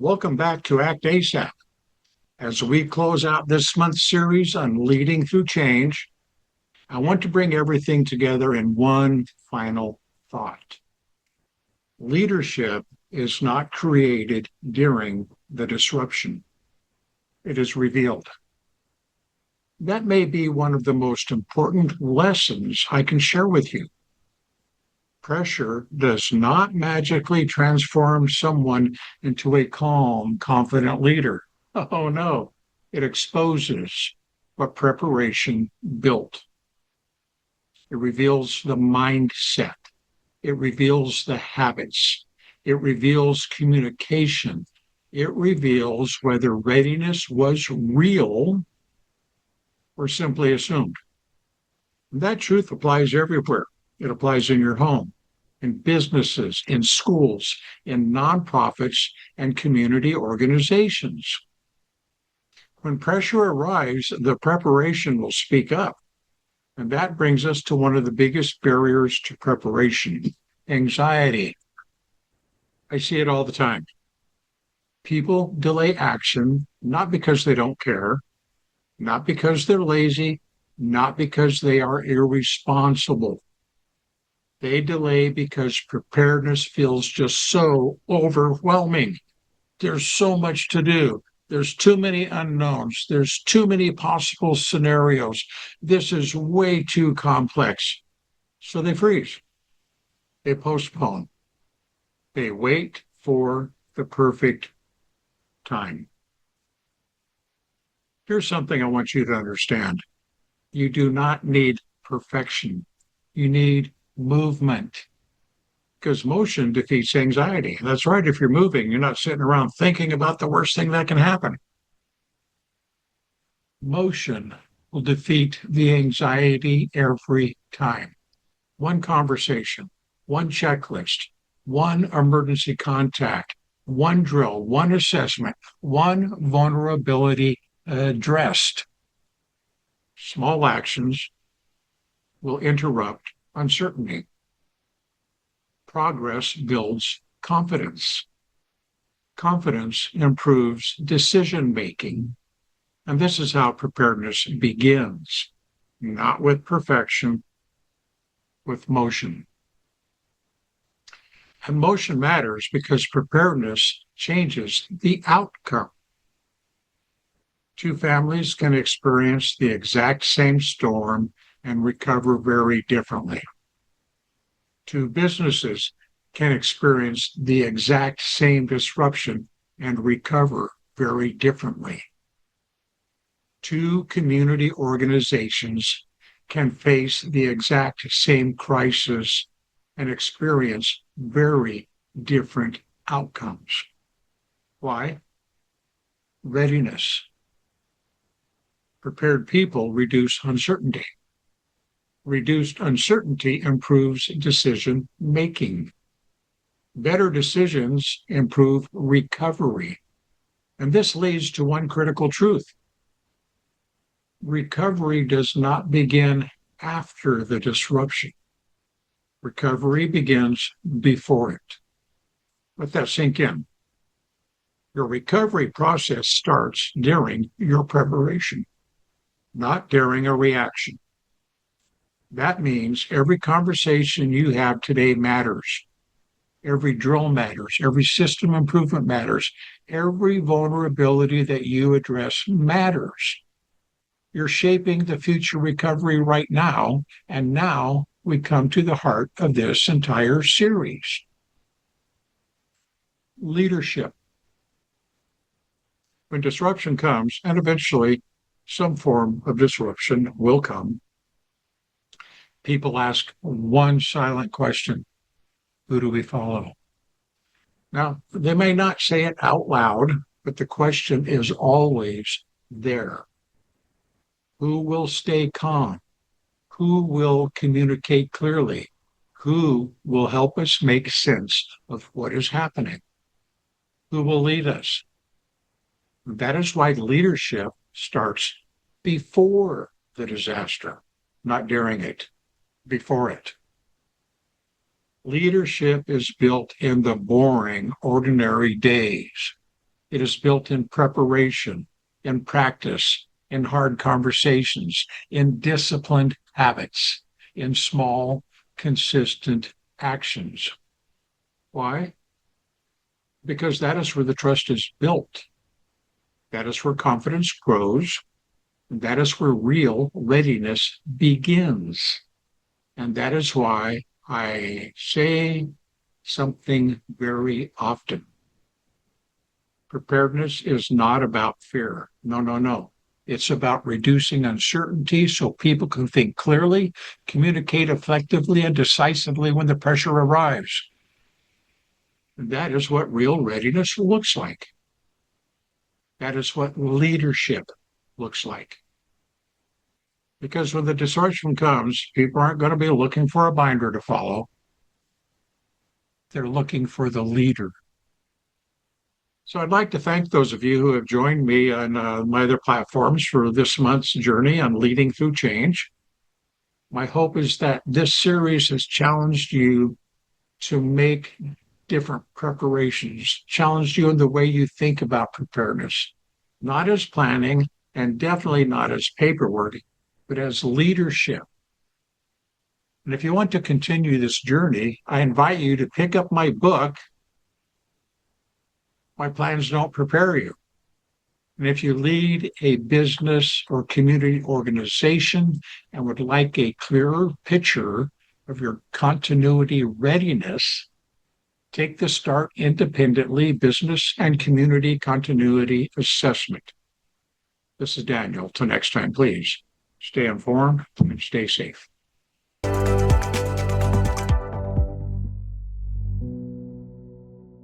Welcome back to Act ASAP. As we close out this month's series on leading through change, I want to bring everything together in one final thought. Leadership is not created during the disruption, it is revealed. That may be one of the most important lessons I can share with you. Pressure does not magically transform someone into a calm, confident leader. Oh no, it exposes what preparation built. It reveals the mindset. It reveals the habits. It reveals communication. It reveals whether readiness was real or simply assumed. And that truth applies everywhere. It applies in your home, in businesses, in schools, in nonprofits, and community organizations. When pressure arrives, the preparation will speak up. And that brings us to one of the biggest barriers to preparation, anxiety. I see it all the time. People delay action not because they don't care, not because they're lazy, not because they are irresponsible. They delay because preparedness feels just so overwhelming. There's so much to do. There's too many unknowns. There's too many possible scenarios. This is way too complex. So they freeze. They postpone. They wait for the perfect time. Here's something I want you to understand. You do not need perfection. You need movement, because motion defeats anxiety. That's right. If you're moving, you're not sitting around thinking about the worst thing that can happen. Motion will defeat the anxiety every time. One conversation, one checklist, one emergency contact, one drill, one assessment, one vulnerability addressed. Small actions will interrupt uncertainty. Progress builds confidence. Confidence improves decision making. And this is how preparedness begins, not with perfection, with motion. And motion matters because preparedness changes the outcome. Two families can experience the exact same storm and recover very differently. Two businesses can experience the exact same disruption and recover very differently. Two community organizations can face the exact same crisis and experience very different outcomes. Why? Readiness. Prepared people reduce uncertainty. Reduced uncertainty improves decision making. Better decisions improve recovery. And this leads to one critical truth. Recovery does not begin after the disruption. Recovery begins before it. Let that sink in. Your recovery process starts during your preparation, not during a reaction. That means every conversation you have today matters. Every drill matters. Every system improvement matters. Every vulnerability that you address matters. You're shaping the future recovery right now, and now we come to the heart of this entire series. Leadership. When disruption comes, and eventually some form of disruption will come, people ask one silent question: who do we follow? Now, they may not say it out loud, but the question is always there. Who will stay calm? Who will communicate clearly? Who will help us make sense of what is happening? Who will lead us? That is why leadership starts before the disaster, not during it, before it. Leadership is built in the boring, ordinary days. It is built in preparation, in practice, in hard conversations, in disciplined habits, in small, consistent actions. Why? Because that is where the trust is built. That is where confidence grows. And that is where real readiness begins. And that is why I say something very often. Preparedness is not about fear. No, no, no. It's about reducing uncertainty so people can think clearly, communicate effectively and decisively when the pressure arrives. And that is what real readiness looks like. That is what leadership looks like. Because when the disruption comes, people aren't going to be looking for a binder to follow. They're looking for the leader. So I'd like to thank those of you who have joined me on my other platforms for this month's journey on leading through change. My hope is that this series has challenged you to make different preparations, challenged you in the way you think about preparedness, not as planning and definitely not as paperwork, but as leadership. And if you want to continue this journey, I invite you to pick up my book, My Plans Don't Prepare You. And if you lead a business or community organization and would like a clearer picture of your continuity readiness, take the Start Independently Business and Community Continuity Assessment. This is Daniel. Till next time, please stay informed and stay safe.